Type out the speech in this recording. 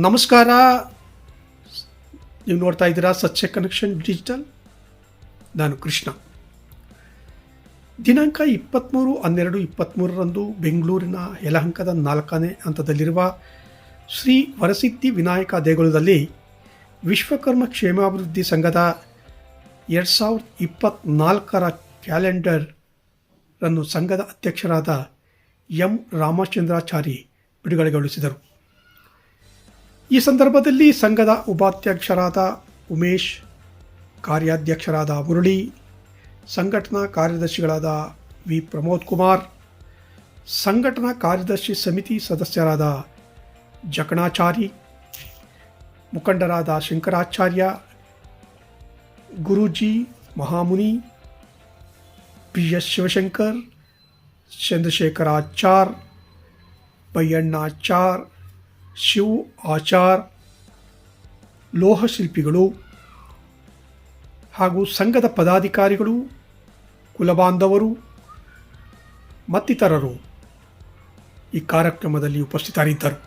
ನಮಸ್ಕಾರ. ನೀವು ನೋಡ್ತಾ ಇದ್ದೀರಾ ಸತ್ಯ ಕನೆಕ್ಷನ್ ಡಿಜಿಟಲ್. ನಾನು ಕೃಷ್ಣ. ದಿನಾಂಕ 23/12/23ರಂದು ಬೆಂಗಳೂರಿನ ಯಲಹಂಕದ 4ನೇ ಹಂತದಲ್ಲಿರುವ ಶ್ರೀ ವರಸಿದ್ಧಿ ವಿನಾಯಕ ದೇಗುಲದಲ್ಲಿ ವಿಶ್ವಕರ್ಮ ಕ್ಷೇಮಾಭಿವೃದ್ಧಿ ಸಂಘದ 2024ರ ಕ್ಯಾಲೆಂಡರ್ ಅನ್ನು ಸಂಘದ ಅಧ್ಯಕ್ಷರಾದ ಎಂ ರಾಮಚಂದ್ರಾಚಾರಿ ಬಿಡುಗಡೆಗೊಳಿಸಿದರು. ಈ ಸಂದರ್ಭದಲ್ಲಿ ಸಂಘದ ಉಪಾಧ್ಯಕ್ಷರಾದ ಉಮೇಶ್, ಕಾರ್ಯಾಧ್ಯಕ್ಷರಾದ ಮುರಳಿ, ಸಂಘಟನಾ ಕಾರ್ಯದರ್ಶಿಗಳಾದ ವಿ ಪ್ರಮೋದ್ ಕುಮಾರ್, ಸಂಘಟನಾ ಕಾರ್ಯದರ್ಶಿ ಸಮಿತಿ ಸದಸ್ಯರಾದ ಜಕಣಾಚಾರಿ, ಮುಖಂಡರಾದ ಶಂಕರಾಚಾರ್ಯ, ಗುರೂಜಿ ಮಹಾಮುನಿ, ಪಿ ಎಸ್ ಶಿವಶಂಕರ್, ಚಂದ್ರಶೇಖರಾಚಾರ್, ಬಯ್ಯಣ್ಣಾಚಾರ್, ಶಿವ್ ಆಚಾರ್, ಲೋಹಶಿಲ್ಪಿಗಳು ಹಾಗೂ ಸಂಘದ ಪದಾಧಿಕಾರಿಗಳು, ಕುಲಬಾಂಧವರು ಮತ್ತಿತರರು ಈ ಕಾರ್ಯಕ್ರಮದಲ್ಲಿ ಉಪಸ್ಥಿತರಿದ್ದರು.